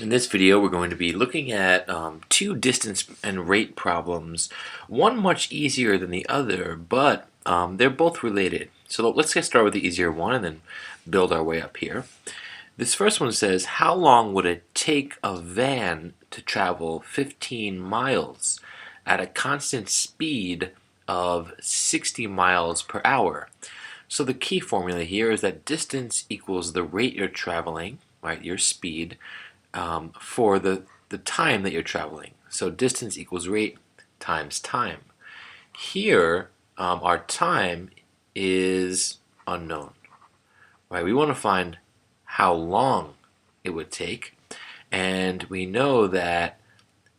In this video, we're going to be looking at two distance and rate problems, one much easier than the other, but they're both related. So let's get started with the easier one and then build our way up here. This first one says, how long would it take a van to travel 15 miles at a constant speed of 60 miles per hour? So the key formula here is that distance equals the rate you're traveling, right, your speed, for the time that you're traveling. So distance equals rate times time. Here, our time is unknown, right? We want to find how long it would take, and we know that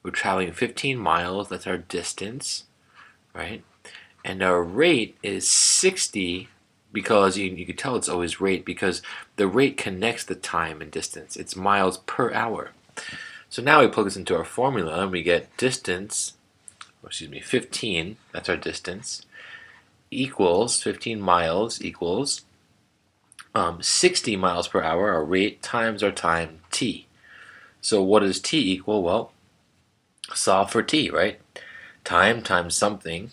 we're traveling 15 miles, that's our distance, right? And our rate is 60, because you can tell it's always rate because the rate connects the time and distance. It's miles per hour. So now we plug this into our formula and we get distance, 15, that's our distance, equals 15 miles equals 60 miles per hour, our rate, times our time, t. So what does t equal? Well, solve for t, right? Time times something,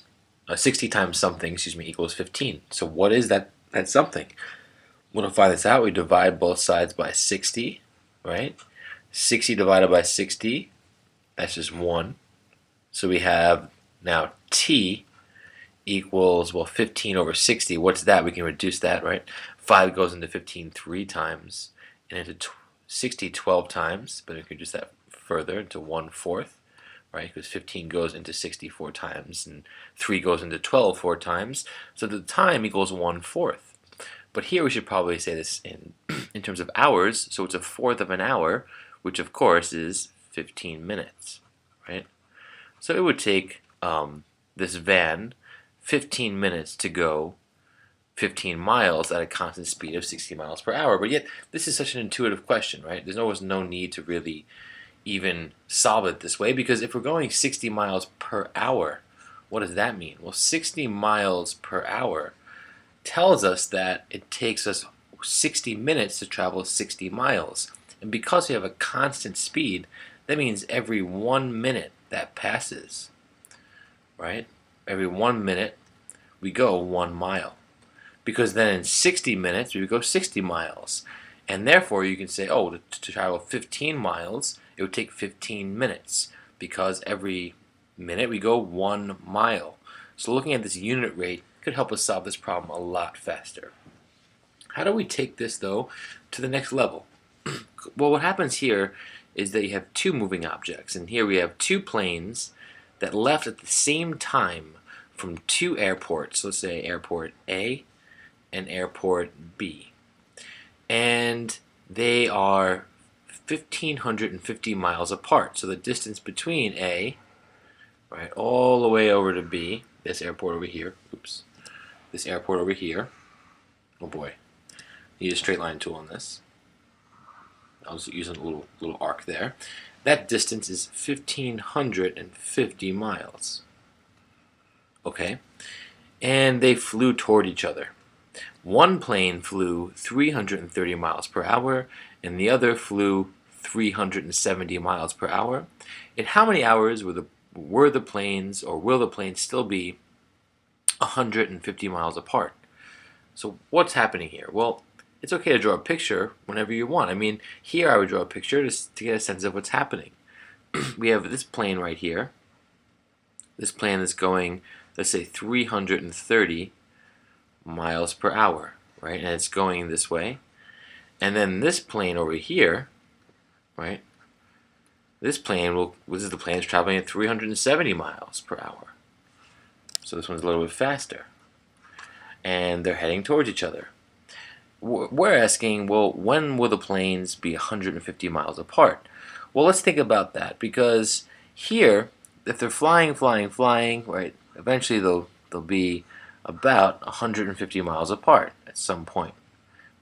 60 times something, equals 15. So what is that something? Well, to find this out, we divide both sides by 60, right? 60 divided by 60, that's just 1. So we have now t equals, 15 over 60. What's that? We can reduce that, right? 5 goes into 15 3 times, and into 60 12 times, but we can reduce that further into 1/4. Right, because 15 goes into 60 4 times, and 3 goes into 12 4 times, so the time equals 1/4. But here we should probably say this in terms of hours, so it's 1/4 of an hour, which of course is 15 minutes, right? So it would take this van 15 minutes to go 15 miles at a constant speed of 60 miles per hour, but yet this is such an intuitive question, right? There's always no need to really even solve it this way, because if we're going 60 miles per hour, what does that mean? Well, 60 miles per hour tells us that it takes us 60 minutes to travel 60 miles. And because we have a constant speed, that means every 1 minute that passes, right? Every 1 minute we go 1 mile. Because then in 60 minutes we would go 60 miles. And therefore you can say, oh, to travel 15 miles, it would take 15 minutes, because every minute we go 1 mile. So looking at this unit rate could help us solve this problem a lot faster. How do we take this, though, to the next level? Well, what happens here is that you have two moving objects, and here we have two planes that left at the same time from two airports. Let's say airport A and airport B. And they are 1,550 miles apart. So the distance between A, right, all the way over to B, this airport over here, this airport over here, oh boy, need a straight line tool on this. I was using a little arc there. That distance is 1,550 miles. Okay, and they flew toward each other. One plane flew 330 miles per hour, and the other flew 370 miles per hour. In how many hours were the planes, or will the planes still be 150 miles apart? So what's happening here? Well, it's okay to draw a picture whenever you want. I mean, here I would draw a picture to get a sense of what's happening. We have this plane right here. This plane is going, let's say, 330 miles per hour, right? And it's going this way. And then this plane over here, right? This is the plane that's traveling at 370 miles per hour. So this one's a little bit faster. And they're heading towards each other. We're asking, well, when will the planes be 150 miles apart? Well, let's think about that, because here, if they're flying, right, eventually they'll be about 150 miles apart at some point.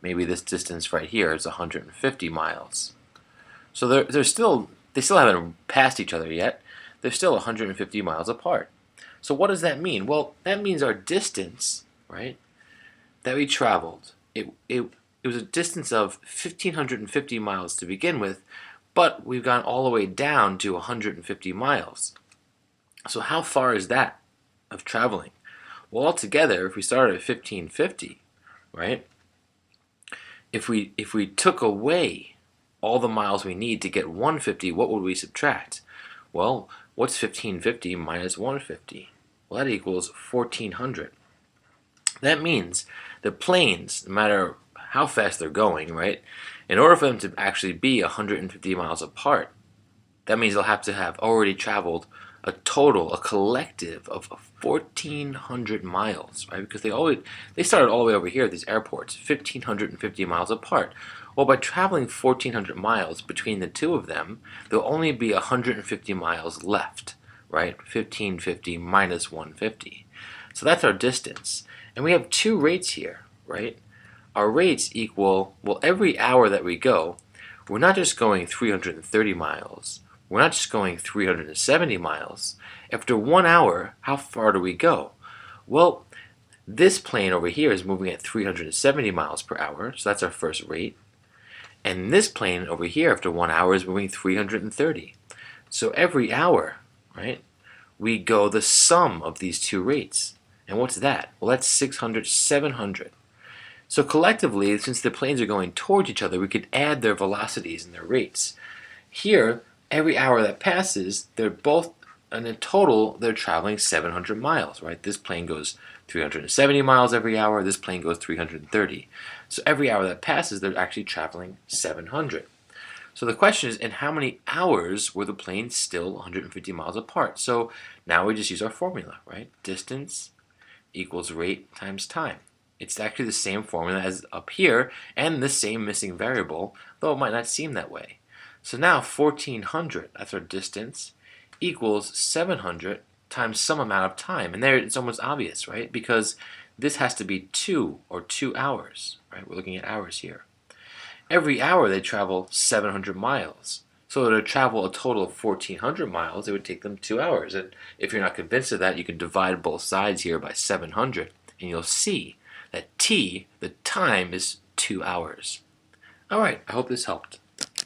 Maybe this distance right here is 150 miles. So they still haven't passed each other yet. They're still 150 miles apart. So what does that mean? Well, that means our distance, right, that we traveled, it was a distance of 1,550 miles to begin with, but we've gone all the way down to 150 miles. So how far is that of traveling? Well, altogether, if we started at 1550, right? If we took away all the miles we need to get 150, what would we subtract? Well, what's 1550 minus 150? Well, that equals 1400. That means the planes, no matter how fast they're going, right? In order for them to actually be 150 miles apart, that means they'll have to have already traveled a collective of 1,400 miles, right? Because they started all the way over here at these airports, 1,550 miles apart. Well, by traveling 1,400 miles between the two of them, there'll only be 150 miles left, right? 1,550 minus 150. So that's our distance. And we have two rates here, right? Our rates equal, well, every hour that we go, we're not just going 330 miles. We're not just going 370 miles. After 1 hour, how far do we go? Well, this plane over here is moving at 370 miles per hour, so that's our first rate. And this plane over here, after 1 hour, is moving 330. So every hour, right, we go the sum of these two rates. And what's that? Well, that's 600, 700. So collectively, since the planes are going towards each other, we could add their velocities and their rates. Here, every hour that passes, they're both, and in total, they're traveling 700 miles, right? This plane goes 370 miles every hour, this plane goes 330. So every hour that passes, they're actually traveling 700. So the question is, in how many hours were the planes still 150 miles apart? So now we just use our formula, right? Distance equals rate times time. It's actually the same formula as up here, and the same missing variable, though it might not seem that way. So now 1,400, that's our distance, equals 700 times some amount of time. And there it's almost obvious, right? Because this has to be 2 or 2 hours, right? We're looking at hours here. Every hour they travel 700 miles. So to travel a total of 1,400 miles, it would take them 2 hours. And if you're not convinced of that, you can divide both sides here by 700, and you'll see that t, the time, is 2 hours. All right, I hope this helped.